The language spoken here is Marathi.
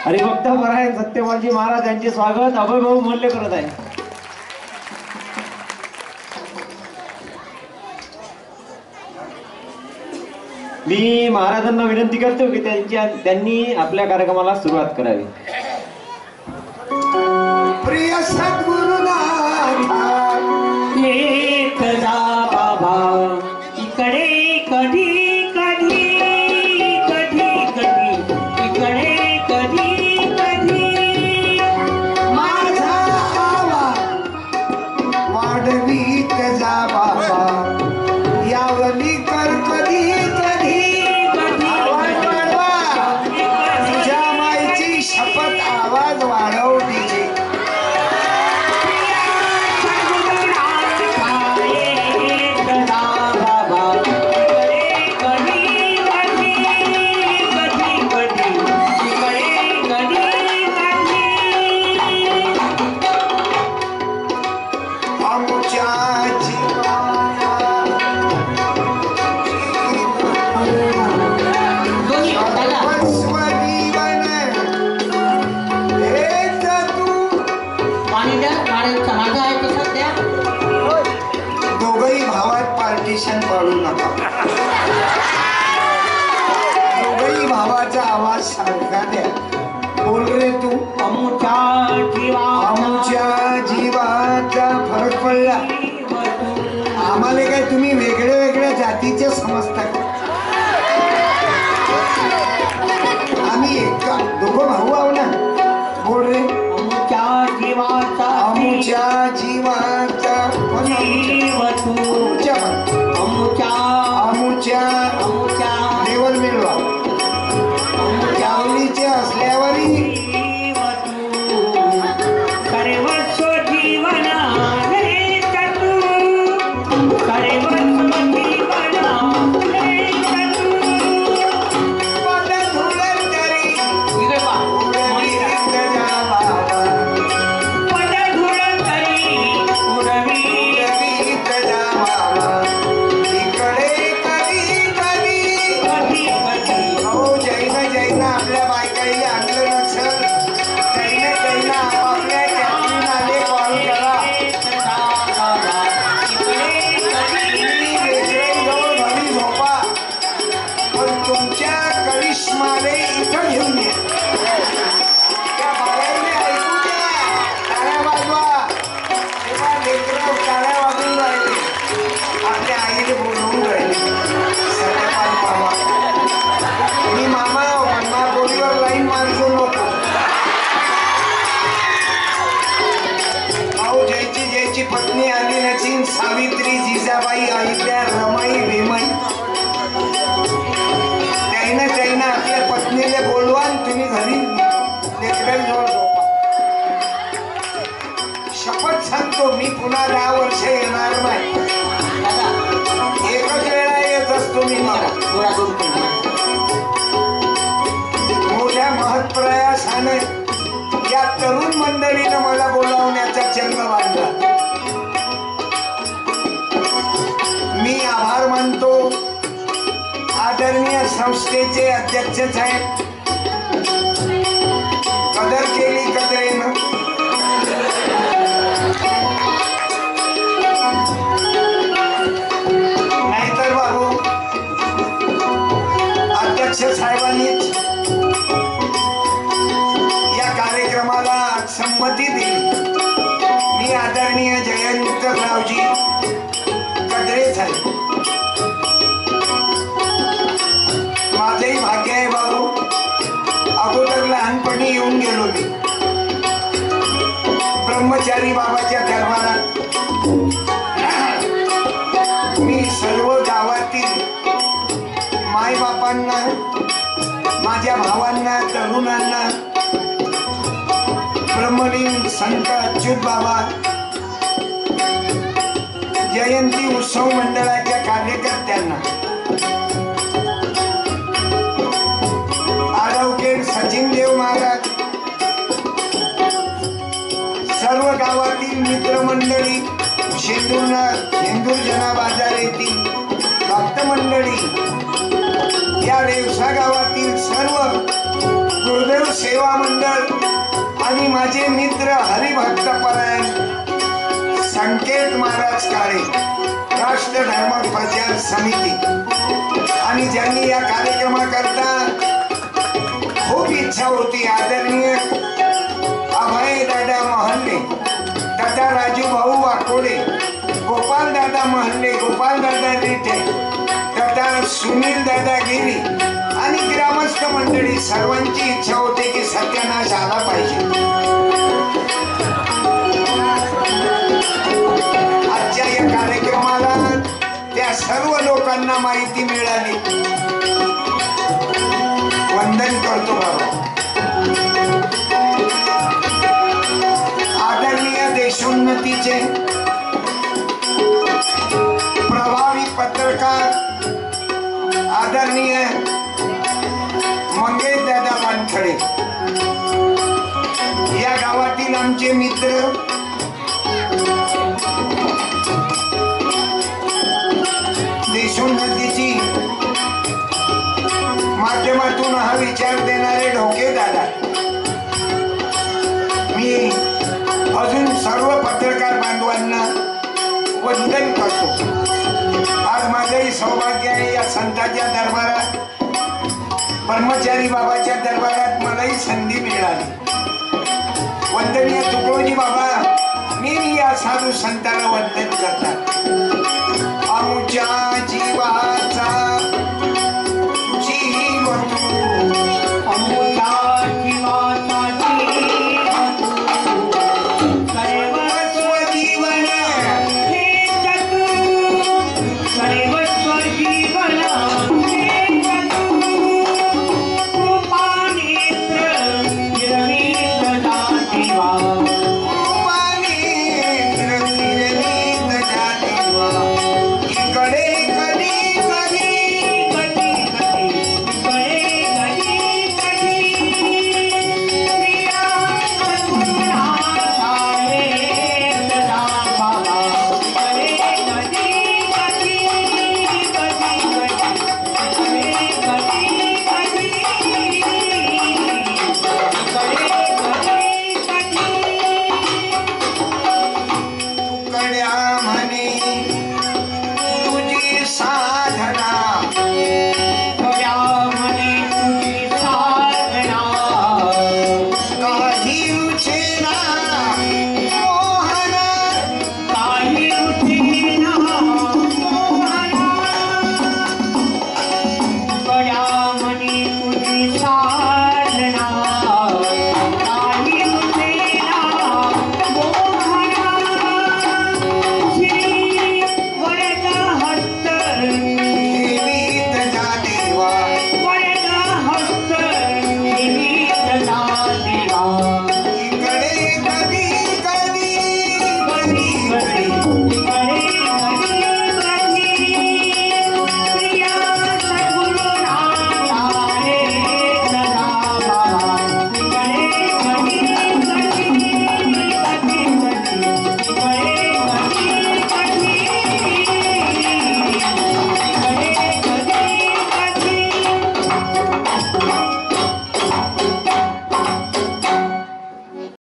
हरिभक्त परायण सत्यवानजी महाराज यांचे स्वागत अभय भाऊ मूल्य करत आहे. मी महाराजांना विनंती करतो की त्यांनी आपल्या कार्यक्रमाला सुरुवात करावी. प्रिय बाबा इकडे कधी कधी कधी कधी इकडे कधी कधी माझा आवाज वाढवीत जा बाबा यावली कर कधी कधी आवाज वाढवा तुझ्या मायची शपथ आवाज वाढव तिची. दोघही भावात पार्टिशन पाडू नका. दोघही भावाचा आवाज सारखा द्या. बोल रे तू. अमुच्या जीवाचा फरक पडला. आम्हाला काय तुम्ही वेगळ्या वेगळ्या जातीचे समजता का? आम्ही एका दोघं भाऊ आहो ना. बोल रे. अमुच्या जीवाचा लेवल मिळवा. यावलीचे असल्यावरही पत्नी आली नचीन सावित्री जिजाबाई अहिल्या रमाई भीमन त्याईनं आपल्या पत्नीला बोलवा तुम्ही घरी लेकरांजवळ झोपा. शपथ सांगतो मी पुन्हा 10 वर्ष येणार नाही. एकच वेळा येत असतो मी. मला मोठ्या महत्प्रयासाने या तरुण मंडळीनं मला बोलावण्याचा चंग बांधला. मी आभार मानतो आदरणीय संस्थेचे अध्यक्ष साहेब. कदर केली कदरेनं. नाहीतर बाबू अध्यक्ष साहेबांनीच या कार्यक्रमाला संमती दिली. मी आदरणीय जयंतरावजी माझंही भाग्य आहे बाबू. अगोदर लहानपणी येऊन गेलो मी ब्रह्मचारी बाबाच्या दरबारात. मी सर्व गावातील मायबापांना माझ्या भावांना तरुणांना ब्रह्मलीन संत अच्युत बाबा जयंती उत्सव मंडळाच्या कार्यकर्त्यांना आडवखेड सचिन देव महाराज सर्व गावातील मित्रमंडळी शेंदूर जना बाजार येथील भक्त मंडळी या रेवसा गावातील सर्व गुरुदेव सेवक सेवा मंडळ आणि माझे मित्र हरिभक्तपरायण संकेत महाराज काळे, राष्ट्र धर्म प्रचार समिती, आणि ज्यांनी या कार्यक्रमाकरता खूप इच्छा होती, आदरणीय अभय दादा महल्ले, दादा राजू भाऊ वाकोडे, गोपाल दादा महल्ले, गोपाल दादा रिठे, दादा सुनील दादा गिरी आणि ग्रामस्थ मंडळी सर्वांची इच्छा होती की सत्यानाश आला पाहिजे. आजच्या या कार्यक्रमाला त्या सर्व लोकांना माहिती मिळाली. वंदन करतो बाबा. आदरणीय देशोन्नतीचे प्रभावी पत्रकार आदरणीय मंगेश दादा वानखडे, या गावातील आमचे मित्र, देशोन्नतीची माध्यमातून हा विचार देणारे ढोके दादा, मी अजून सर्व पत्रकार बांधवांना वंदन करतो. आज माझंही सौभाग्य आहे या संतांच्या दरबारात, ब्रह्मचारी बाबाच्या दरबारात मलाही संधी मिळाली. वंदनीय तुकडोजी बाबा मी या साधू संतांना वंदन करतात. आमच्या जीवा